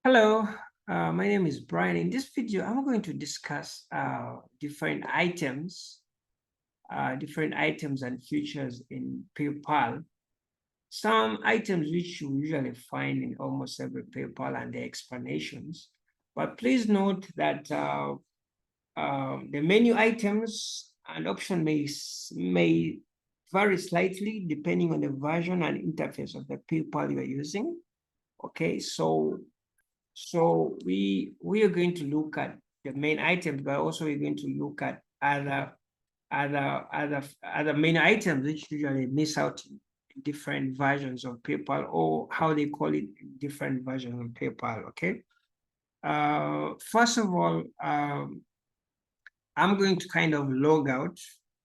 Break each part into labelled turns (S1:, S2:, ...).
S1: Hello, my name is Brian. In this video, I'm going to discuss different items and features in PayPal. Some items which you usually find in almost every PayPal and their explanations. But please note that the menu items and option may vary slightly depending on the version and interface of the PayPal you are using. Okay, so we are going to look at the main items, but also we're going to look at other main items which usually miss out in different versions of PayPal, or how they call it in different versions of PayPal. Okay. First of all, I'm going to kind of log out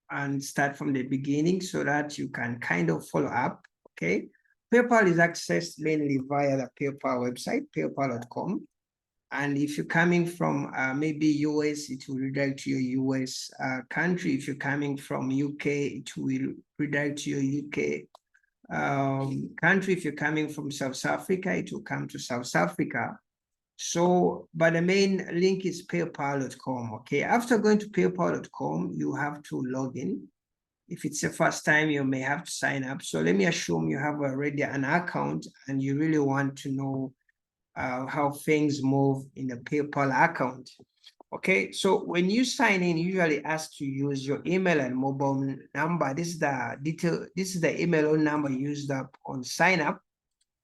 S1: and start from the beginning so that you can kind of follow up. Okay. PayPal is accessed mainly via the PayPal website, paypal.com. And if you're coming from maybe US, it will redirect to your US country. If you're coming from UK, it will redirect to your UK country. If you're coming from South Africa, it will come to South Africa. So, but the main link is paypal.com. Okay, after going to paypal.com, you have to log in. If it's the first time, you may have to sign up. So let me assume you have already an account and you really want to know how things move in the PayPal account. Okay, so when you sign in, you usually ask to use your email and mobile number. This is the detail. This is the email or number used up on sign up.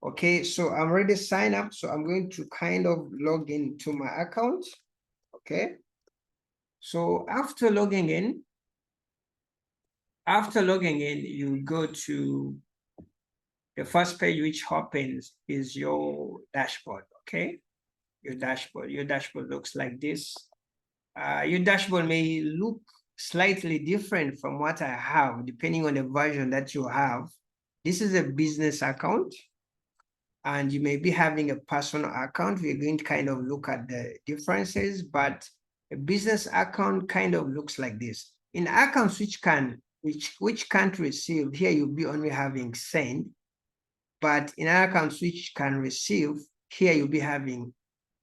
S1: Okay, so I'm already signed up, so I'm going to kind of log into my account. Okay, so after logging in, you go to the first page which opens is your dashboard. Okay, your dashboard looks like this. Your dashboard may look slightly different from what I have, depending on the version that you have. This is a business account, and you may be having a personal account. We're going to kind of look at the differences, but a business account kind of looks like this. In accounts which can't receive, here you'll be only having send, but in accounts which can receive, here you'll be having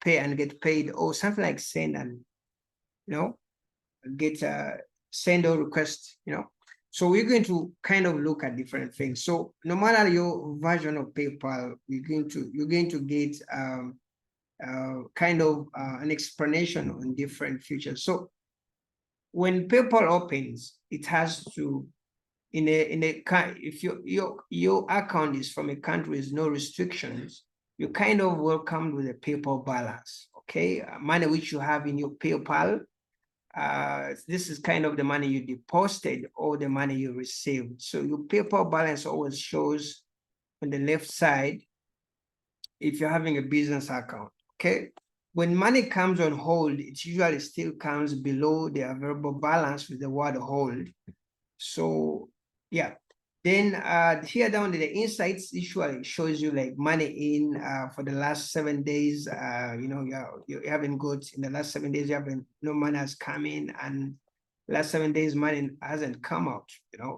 S1: pay and get paid, or something like send and get a send or request. So we're going to kind of look at different things. So no matter your version of PayPal, you're going to get kind of an explanation on different features. So when PayPal opens, it has to if your account is from a country with no restrictions, you kind of welcomed with a PayPal balance. Okay, money which you have in your PayPal. This is kind of the money you deposited or the money you received. So your PayPal balance always shows on the left side if you're having a business account. Okay. When money comes on hold, it usually still comes below the available balance with the word hold. So yeah. Then here down the insights usually shows you like money in for the last 7 days. You haven't got in the last 7 days, no money has come in, and last 7 days money hasn't come out.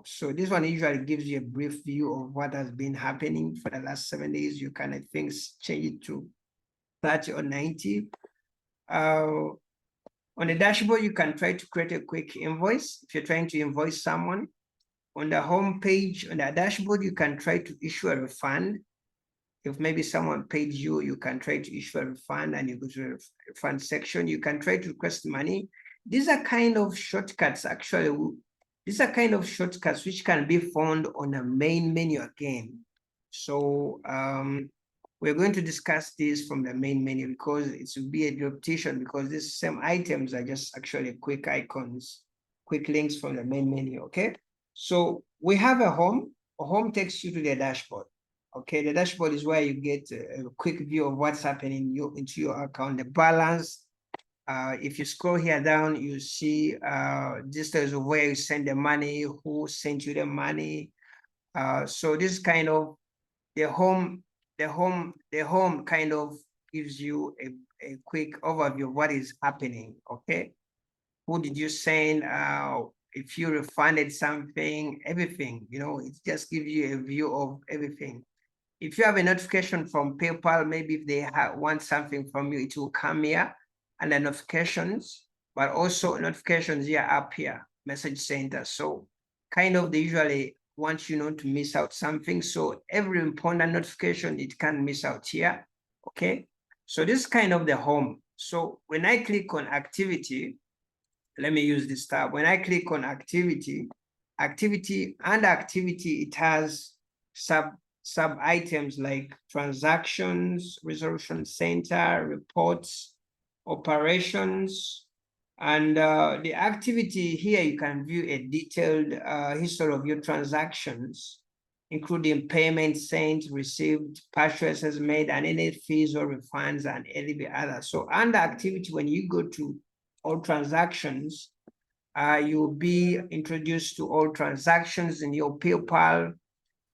S1: So this one usually gives you a brief view of what has been happening for the last 7 days. You can, I think, change it to 30 or 90. On the dashboard, you can try to create a quick invoice if you're trying to invoice someone. On the home page, on the dashboard, you can try to issue a refund. If maybe someone paid you, you can try to issue a refund, and you go to the refund section. You can try to request money. These are kind of shortcuts, actually. These are kind of shortcuts which can be found on the main menu again. So we're going to discuss this from the main menu because it will be a repetition, because these same items are just actually quick icons, quick links from the main menu. Okay. So we have a home. A home takes you to the dashboard. Okay, the dashboard is where you get a quick view of what's happening into your account, the balance. If you scroll here down, you see details of where you send the money, who sent you the money. So this kind of the home kind of gives you a quick overview of what is happening. Okay, who did you send? If you refunded something, everything, it just gives you a view of everything. if you have a notification from PayPal, maybe if they want something from you, it will come here under notifications, but also notifications here up here, message center. So kind of they usually want you not to miss out something. So every important notification, it can miss out here. Okay. So this is kind of the home. So when I click on activity, let me use this tab. When I click on activity, under activity, it has sub items like transactions, resolution center, reports, operations, and the activity here, you can view a detailed history of your transactions, including payments sent, received, purchases made, and any fees or refunds, and any other. So under activity, when you go to all transactions, you'll be introduced to all transactions in your PayPal.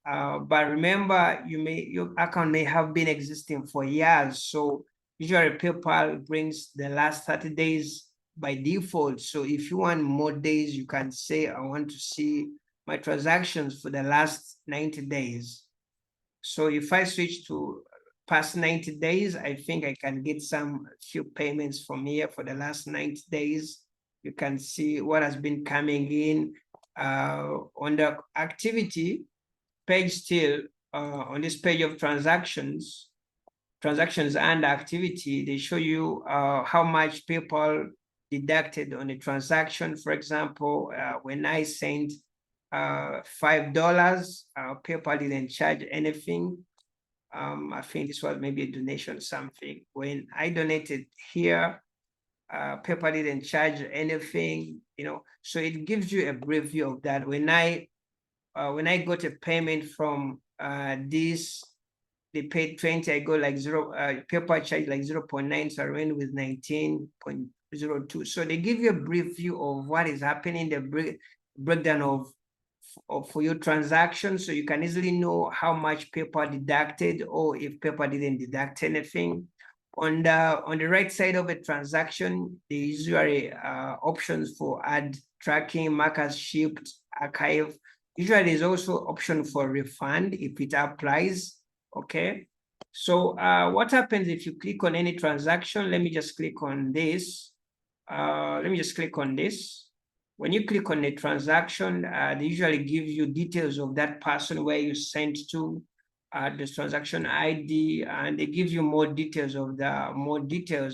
S1: But remember, your account may have been existing for years. So usually PayPal brings the last 30 days by default. So if you want more days, you can say, I want to see my transactions for the last 90 days. So if I switch to past 90 days, I think I can get some few payments from here for the last 90 days. You can see what has been coming in on the activity page still, on this page of transactions and activity, they show you how much PayPal deducted on a transaction. For example, when I sent $5, PayPal didn't charge anything. I think this was maybe a donation or something. When I donated here, PayPal didn't charge anything, so it gives you a brief view of that. When I got a payment from this, they paid 20, I go like zero, PayPal charge like 0.9, so I went with 19.02. So they give you a brief view of what is happening, the breakdown of for your transaction, so you can easily know how much PayPal deducted or if PayPal didn't deduct anything. On the right side of a transaction, there is usually options for add tracking, markers shipped, archive. Usually there's also option for refund if it applies. Okay. So what happens if you click on any transaction? Let me just click on this. When you click on a transaction, they usually give you details of that person, where you sent to, the transaction ID, and they give you more details of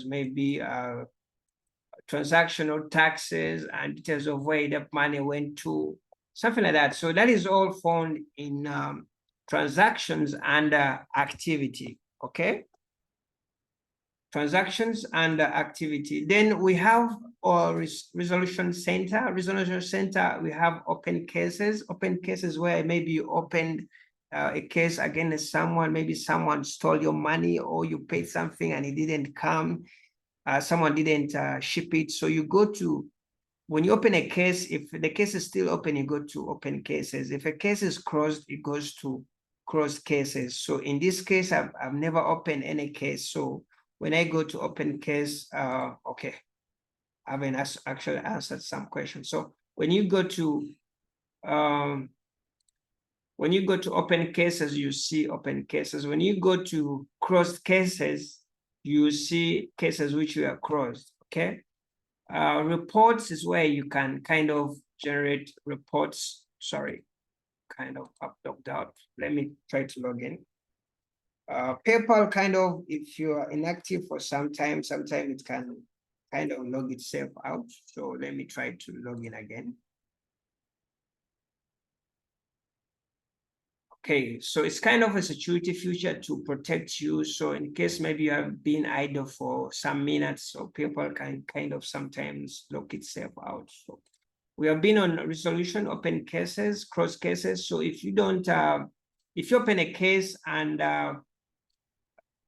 S1: maybe transactional taxes and details of where the money went to, something like that. So that is all found in transactions and activity. Okay. Transactions and activity. Then we have our resolution center. Resolution center, we have open cases. Open cases where maybe you opened a case against someone. Maybe someone stole your money, or you paid something and it didn't come. Someone didn't ship it. So you go to, when you open a case, if the case is still open, you go to open cases. If a case is closed, it goes to closed cases. So in this case, I've never opened any case. So when I go to open case, okay, I haven't actually answered some questions. So when you go to open cases, you see open cases. When you go to closed cases, you see cases which were closed. Okay. Reports is where you can kind of generate reports. Sorry, kind of logged out. Let me try to log in. PayPal kind of, if you are inactive for some time, sometimes it can kind of log itself out. So let me try to log in again. Okay, so it's kind of a security feature to protect you. So in case maybe you have been idle for some minutes, so PayPal can kind of sometimes lock itself out. So we have been on resolution, open cases, cross cases. So if you don't, if you open a case and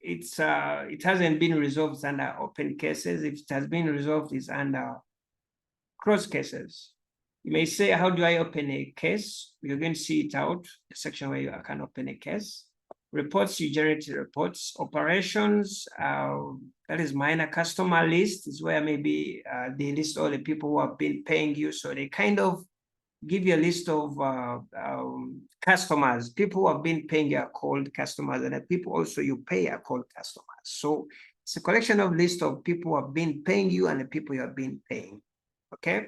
S1: it hasn't been resolved, it's under open cases. If it has been resolved, it's under cross cases. You may say, how do I open a case? You're going to see it out, the section where you can open a case. Reports, you generate reports. Operations, that is minor customer list, is where maybe they list all the people who have been paying you. So they kind of give you a list of customers. People who have been paying you are called customers, and the people also you pay are called customers. So it's a collection of list of people who have been paying you and the people you have been paying. Okay.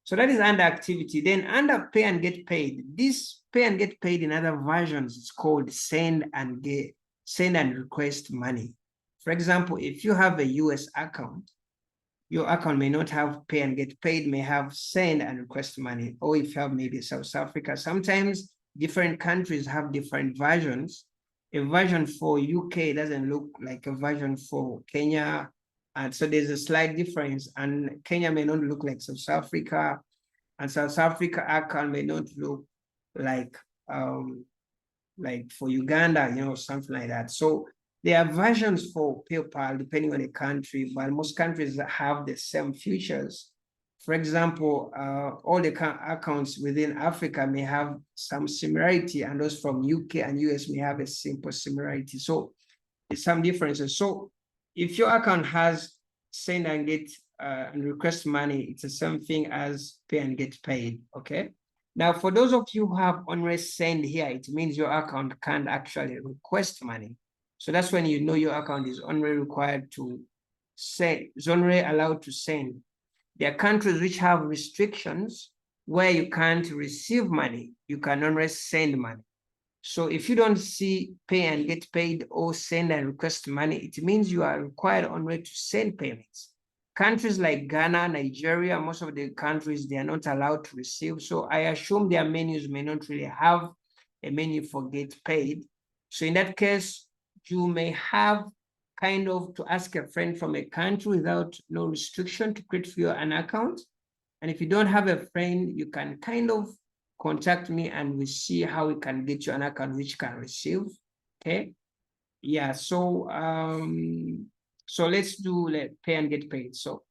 S1: So that is under activity. Then under pay and get paid, this pay and get paid in other versions, it's called send and request money. For example, if you have a US account, your account may not have pay and get paid, may have send and request money. Or if you have maybe South Africa, sometimes different countries have different versions. A version for UK doesn't look like a version for Kenya. And so there's a slight difference. And Kenya may not look like South Africa. And South Africa account may not look like for Uganda, something like that. So there are versions for PayPal depending on the country, but most countries have the same features. For example, all the accounts within Africa may have some similarity, and those from UK and US may have a simple similarity. So there's some differences. So if your account has send and get and request money, it's the same thing as pay and get paid. Okay. Now, for those of you who have only send here, it means your account can't actually request money. So that's when you know your account is only required to send, is only allowed to send. There are countries which have restrictions where you can't receive money, you can only send money. So if you don't see pay and get paid or send and request money, it means you are required only to send payments. Countries like Ghana, Nigeria, most of the countries, they are not allowed to receive. So I assume their menus may not really have a menu for get paid. So in that case, you may have kind of to ask a friend from a country without no restriction to create for you an account. And if you don't have a friend, you can kind of contact me and we see how we can get you an account which can receive. Okay. Yeah. So let's do pay and get paid. So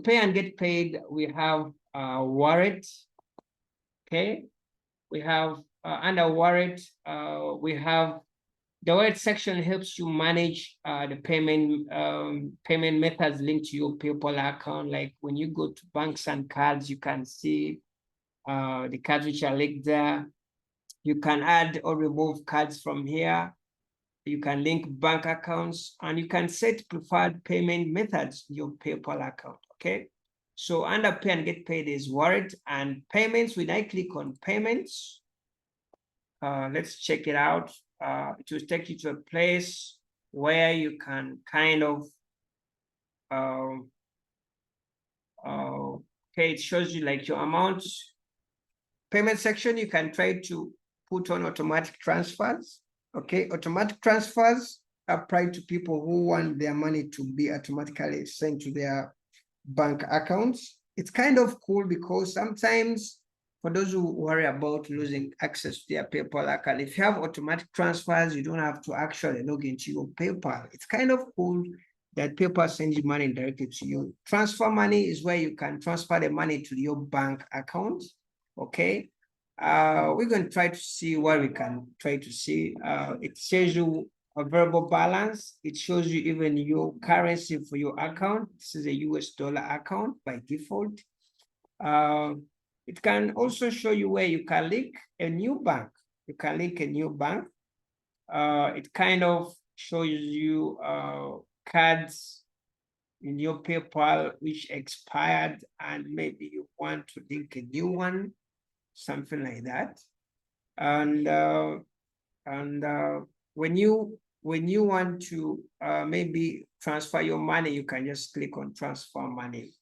S1: pay and get paid, we have wallet. Okay. We have under wallet, we have the wallet section helps you manage the payment methods linked to your PayPal account. Like when you go to banks and cards, you can see the cards which are linked there. You can add or remove cards from here. You can link bank accounts, and you can set preferred payment methods in your PayPal account. Okay. So under pay and get paid is wallet and payments. When I click on payments, let's check it out. It will take you to a place where you can kind of okay, it shows you like your amount. Payment section, you can try to put on automatic transfers. Okay, automatic transfers apply to people who want their money to be automatically sent to their bank accounts. It's kind of cool because sometimes for those who worry about losing access to their PayPal account, if you have automatic transfers, you don't have to actually log into your PayPal. It's kind of cool that PayPal sends you money directly to you. Transfer money is where you can transfer the money to your bank account. Okay. We're going to try to see what we can try to see. It shows you a variable balance. It shows you even your currency for your account. This is a US dollar account by default. It can also show you where you can link a new bank. You can link a new bank. It kind of shows you cards in your PayPal which expired and maybe you want to link a new one, something like that. And when you want to maybe transfer your money, you can just click on transfer money.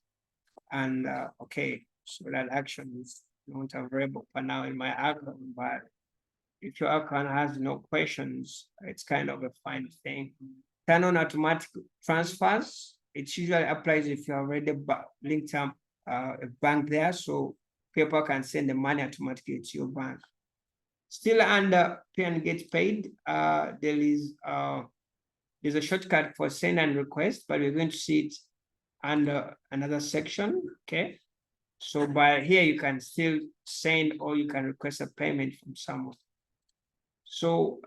S1: And okay, so that action is not available for now in my account, but if your account has no questions, it's kind of a fine thing. Turn on automatic transfers. It usually applies if you already linked up a bank there, so PayPal can send the money automatically to your bank. Still under pay and get paid, there's a shortcut for send and request, but we're going to see it under another section. Okay. So by here, you can still send or you can request a payment from someone. So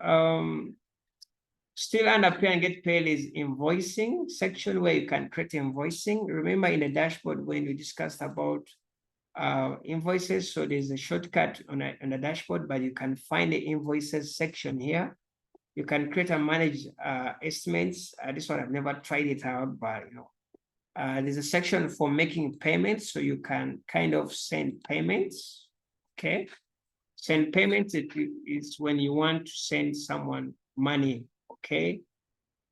S1: still under pay and get paid is invoicing section where you can create invoicing. Remember in the dashboard when we discussed about invoices. So there's a shortcut on the dashboard, but you can find the invoices section here. You can create and manage estimates. This one I've never tried it out, but there's a section for making payments, so you can kind of send payments. Okay, send payments is when you want to send someone money. Okay,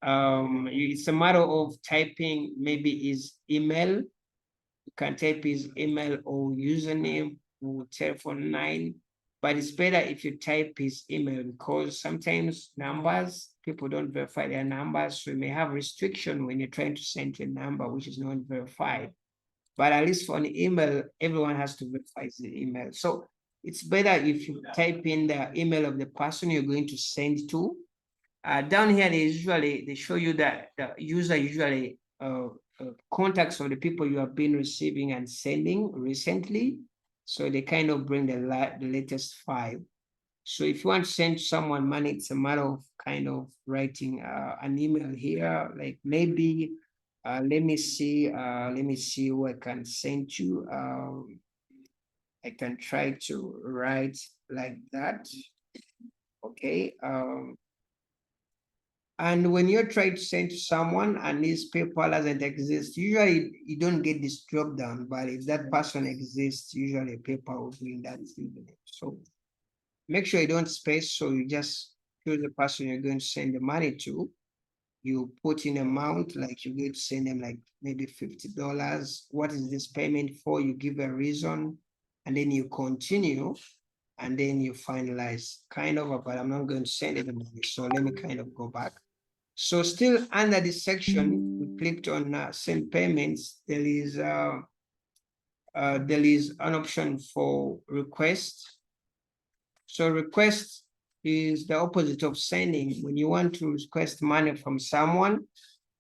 S1: it's a matter of typing maybe his email. You can type his email or username or telephone line, but it's better if you type his email, because sometimes numbers, people don't verify their numbers, so you may have restriction when you're trying to send a number which is not verified. But at least for an email, everyone has to verify the email. So it's better if you type in the email of the person you're going to send to. Down here, they show you that the user usually contacts of the people you have been receiving and sending recently. So they kind of bring the latest 5. So if you want to send someone money, it's a matter of kind of writing an email here, like maybe, let me see who I can send you. I can try to write like that. Okay. And when you're trying to send to someone and this PayPal doesn't exist, usually you don't get this drop down, but if that person exists, usually PayPal will bring that thing. So make sure you don't space, so you just choose the person you're going to send the money to. You put in amount, like you're going to send them like maybe $50. What is this payment for? You give a reason, and then you continue, and then you finalize kind of, but I'm not going to send any money. So let me kind of go back. So still under this section, we clicked on send payments. There is an option for request. So request is the opposite of sending. When you want to request money from someone,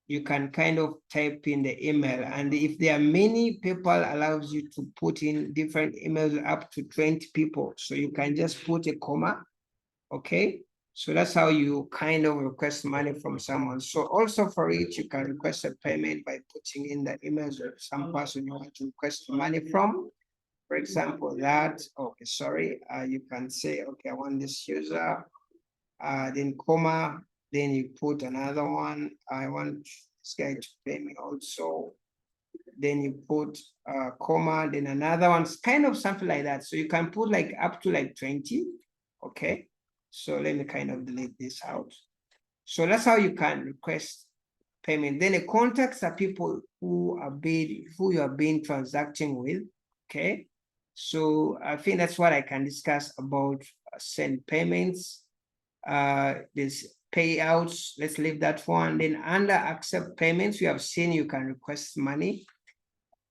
S1: you can kind of type in the email. And if there are many, PayPal allows you to put in different emails up to 20 people. So you can just put a comma. Okay. So that's how you kind of request money from someone. So also for it, you can request a payment by putting in the emails of some person you want to request money from. For example, you can say, okay, I want this user, then comma, then you put another one. I want this guy to pay me also. Then you put comma, then another one, kind of something like that. So you can put like up to like 20. Okay. So let me kind of delete this out. So that's how you can request payment. Then the contacts are people who you have been transacting with. Okay. So I think that's what I can discuss about send payments. There's payouts. Let's leave that one. Then under accept payments, you have seen you can request money.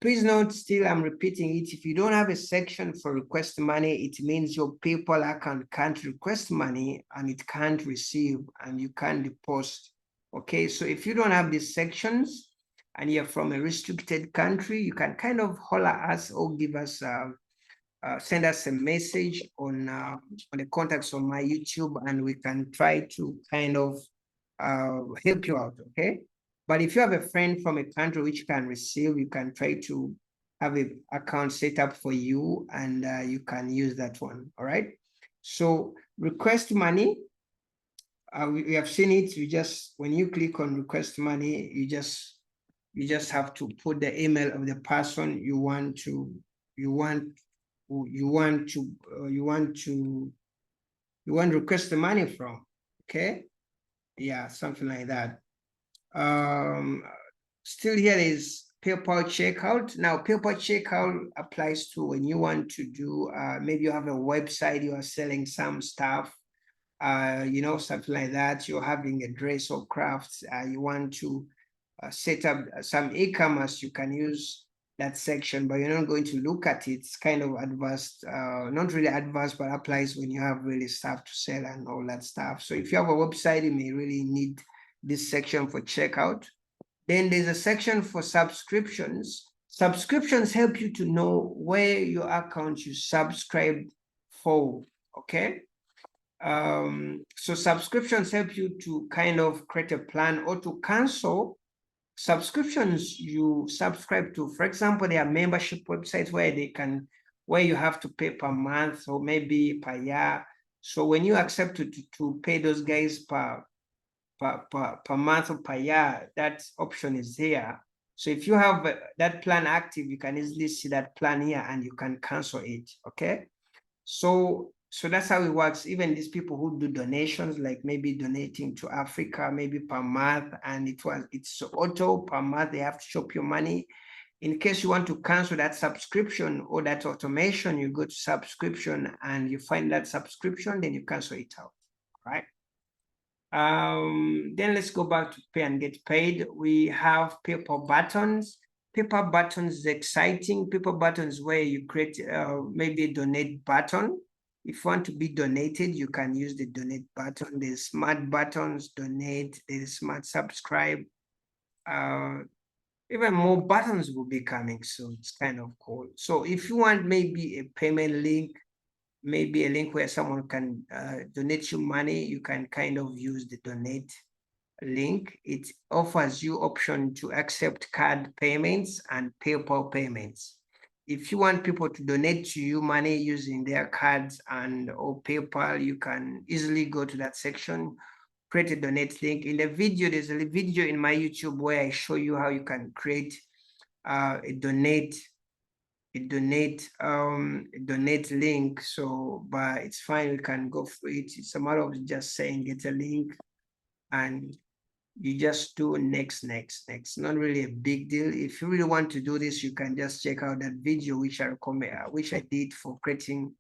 S1: Please note, still I'm repeating it, if you don't have a section for request money, it means your PayPal account can't request money and it can't receive and you can't deposit. Okay, so if you don't have these sections and you're from a restricted country, you can kind of holler us or give us send us a message on the contacts on my YouTube, and we can try to kind of help you out. Okay. But if you have a friend from a country which can receive, you can try to have an account set up for you, and you can use that one. All right. So request money. We have seen it. When you click on request money, you just have to put the email of the person you want to request the money from. Okay. Yeah, something like that. Still here is PayPal checkout. Now, PayPal checkout applies to when you want to do, maybe you have a website, you are selling some stuff, something like that. You're having a dress or crafts, you want to set up some e-commerce, you can use that section, but you're not going to look at it. It's kind of advanced, not really advanced, but applies when you have really stuff to sell and all that stuff. So if you have a website, you may really need this section for checkout. Then there's a section for subscriptions. Subscriptions help you to know where your account you subscribed for. Okay. So subscriptions help you to kind of create a plan or to cancel subscriptions you subscribe to. For example, there are membership websites where they can where you have to pay per month or maybe per year. So when you accept to pay those guys per month or per year, that option is here. So if you have that plan active, you can easily see that plan here and you can cancel it. Okay. So that's how it works. Even these people who do donations, like maybe donating to Africa, maybe per month, and it's auto per month, they have to shop your money. In case you want to cancel that subscription or that automation, you go to subscription and you find that subscription, then you cancel it out, right? Then let's go back to pay and get paid. We have PayPal buttons. PayPal buttons is exciting. PayPal buttons where you create maybe a donate button. If you want to be donated, you can use the donate button. There's smart buttons, donate, there's smart subscribe. Even more buttons will be coming soon. It's kind of cool. So if you want maybe a payment link, maybe a link where someone can donate you money, you can kind of use the donate link. It offers you option to accept card payments and PayPal payments. If you want people to donate to you money using their cards and or PayPal, you can easily go to that section, create a donate link. In the video, there's a video in my YouTube where I show you how you can create a donate link. So but it's fine, we can go for it. It's a matter of just saying get a link and you just do next. Not really a big deal. If you really want to do this, you can just check out that video which I recommend, which I did for creating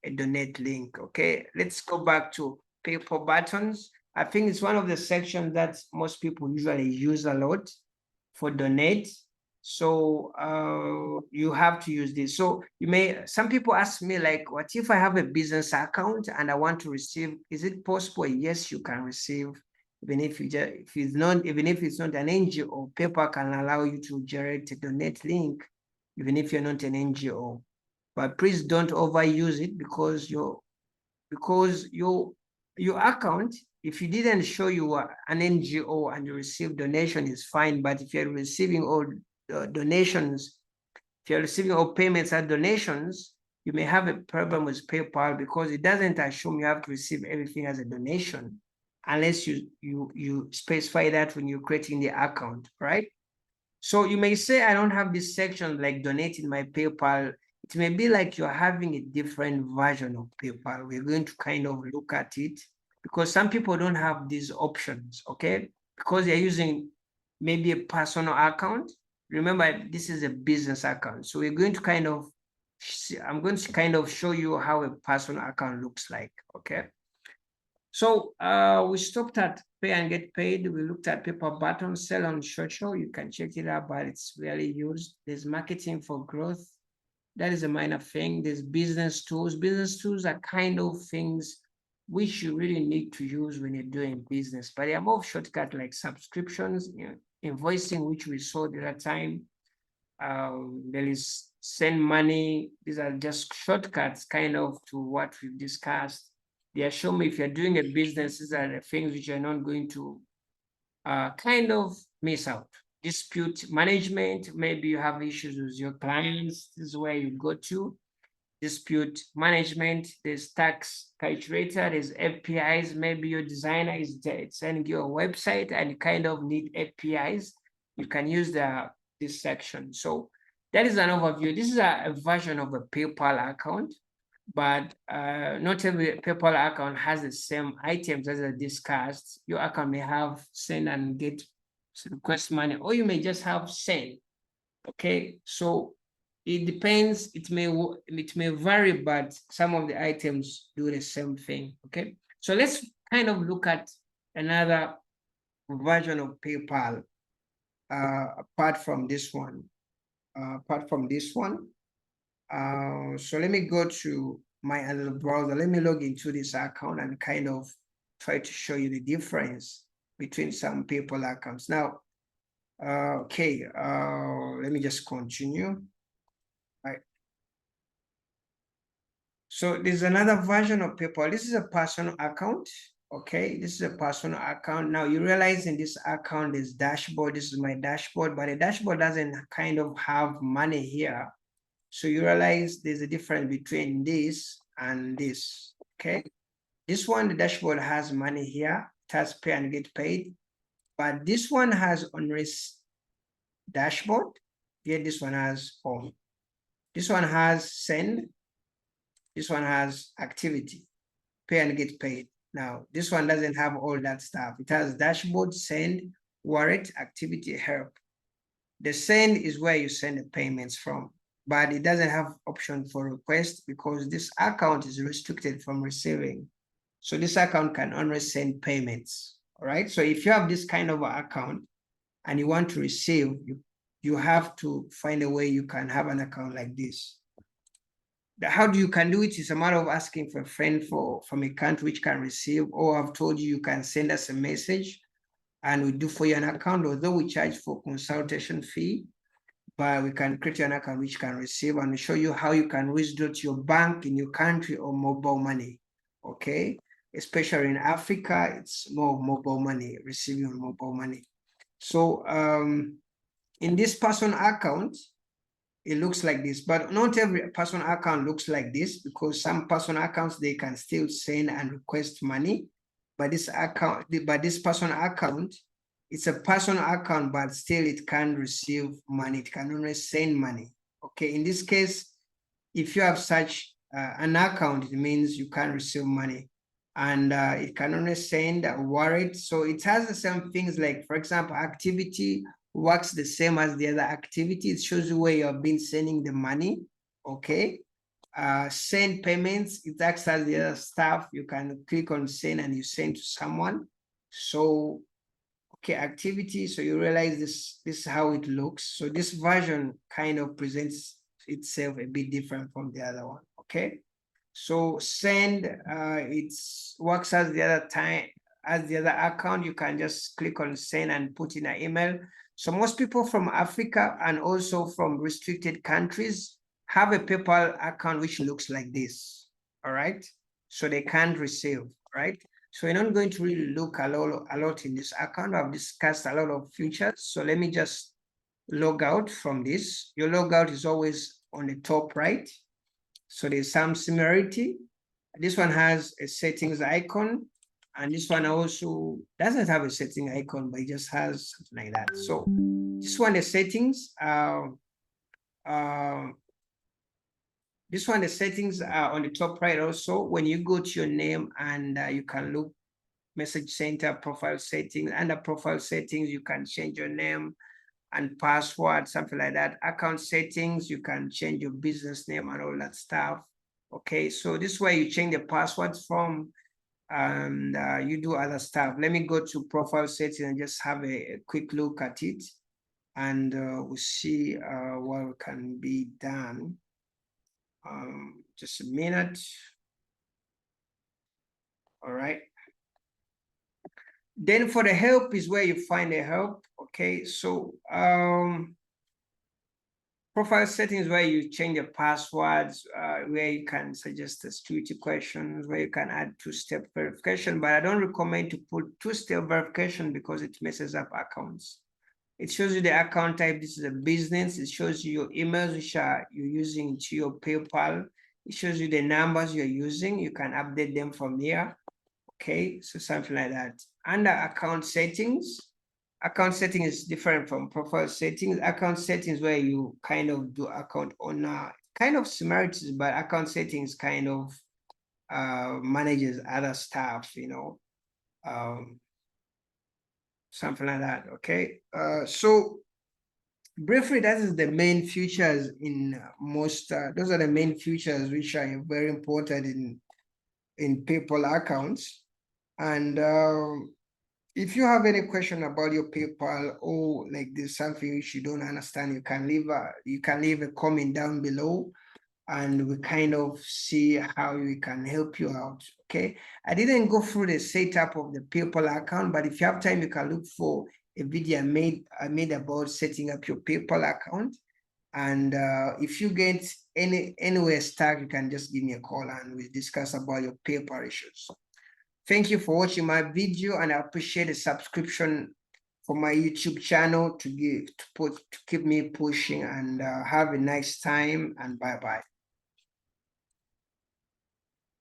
S1: a donate link. Okay, let's go back to PayPal buttons. I think it's one of the sections that most people usually use a lot for donate. So you have to use this. So some people ask me like, what if I have a business account and I want to receive, is it possible? Yes, you can receive, even if it's not an NGO. PayPal can allow you to generate a donate link, even if you're not an NGO. But please don't overuse it because your account, if you didn't show you are an NGO and you receive donation, is fine. But if you're receiving all donations, if you're receiving all payments and donations, you may have a problem with PayPal because it doesn't assume you have to receive everything as a donation unless you specify that when you're creating the account, right? So you may say, I don't have this section like donating my PayPal. It may be like you're having a different version of PayPal. We're going to kind of look at it because some people don't have these options, okay? Because they're using maybe a personal account. Remember, this is a business account. So we're going to I'm going to kind of show you how a personal account looks like, okay? So we stopped at pay and get paid. We looked at PayPal button, sell on social. You can check it out, but it's rarely used. There's marketing for growth. That is a minor thing. There's business tools. Business tools are kind of things which you really need to use when you're doing business, but they are more shortcut like subscriptions, invoicing, which we saw the other time. There is send money. These are just shortcuts kind of to what we've discussed. They assure me if you're doing a business, these are the things which you're not going to kind of miss out. Dispute management, maybe you have issues with your clients. This is where you go to. Dispute management, there's tax calculator, there's APIs. Maybe your designer is sending you a website and you kind of need APIs. You can use this section. So that is an overview. This is a version of a PayPal account, but not every PayPal account has the same items as I discussed. Your account may have send and get request money, or you may just have send. Okay, so it depends. It may vary, but some of the items do the same thing. Okay, so let's kind of look at another version of PayPal apart from this one. So let me go to my other browser. Let me log into this account and kind of try to show you the difference between some PayPal accounts. Now, okay, let me just continue. Right. So there's another version of PayPal. This is a personal account. Okay, this is a personal account. Now you realize in this account is dashboard. This is my dashboard, but the dashboard doesn't kind of have money here. So you realize there's a difference between this and this, okay? This one, the dashboard has money here, it has pay and get paid, but this one has unrest dashboard, yet this one has home. This one has send, this one has activity, pay and get paid. Now, this one doesn't have all that stuff. It has dashboard, send, wallet, activity, help. The send is where you send the payments from, but it doesn't have option for request because this account is restricted from receiving. So this account can only send payments, all right? So if you have this kind of account and you want to receive, you have to find a way you can have an account like this. How do you can do it is a matter of asking for a friend from a country which can receive, or I've told you can send us a message and we do for you an account, although we charge for consultation fee, but we can create an account which can receive and show you how you can withdraw to your bank in your country or mobile money, okay? Especially in Africa, it's more mobile money, receiving mobile money. So in this person account, it looks like this, but not every personal account looks like this because some personal accounts, they can still send and request money. But this personal account, it's a personal account, but still it can receive money. It can only send money. Okay, in this case, if you have such an account, it means you can receive money and it can only send a wallet. So it has the same things like, for example, activity works the same as the other activity. It shows you where you have been sending the money, okay? Send payments, it acts as the other stuff. You can click on send and you send to someone. So, okay, activity, so you realize this is how it looks. So this version kind of presents itself a bit different from the other one, okay? So send, it works as the other time, as the other account. You can just click on send and put in an email. So most people from Africa and also from restricted countries have a PayPal account which looks like this, all right? So they can't receive, right? So we're not going to really look a lot in this account. I've discussed a lot of features. So let me just log out from this. Your logout is always on the top right. So there's some similarity. This one has a settings icon, and this one also doesn't have a setting icon, but it just has something like that. So this one, the settings, this one, the settings are on the top right also. When you go to your name and you can look message center, profile settings. Under profile settings, you can change your name and password, something like that. Account settings, you can change your business name and all that stuff. Okay, so this way you change the passwords from and you do other stuff. Let me go to profile settings and just have a quick look at it, and we'll see what can be done. Just a minute. All right. Then for the help is where you find the help. Okay, so profile settings where you change the passwords, where you can suggest the security questions, where you can add two-step verification, but I don't recommend to put two-step verification because it messes up accounts. It shows you the account type. This is a business. It shows you your emails, which are you're using to your PayPal. It shows you the numbers you're using. You can update them from here. Okay, so something like that. Under account settings is different from profile settings. Account settings where you kind of do account owner, kind of similarities, but account settings kind of manages other stuff, you know, something like that. Okay, so briefly, that is the main features in most. Those are the main features which are very important in PayPal accounts. And if you have any question about your PayPal or like there's something which you don't understand, you can leave a comment down below, and we kind of see how we can help you out. Okay, I didn't go through the setup of the PayPal account, but if you have time, you can look for a video I made about setting up your PayPal account. And if you get anywhere stuck, you can just give me a call and we'll discuss about your PayPal issues. Thank you for watching my video, and I appreciate the subscription for my YouTube channel to keep me pushing, and have a nice time, and bye bye.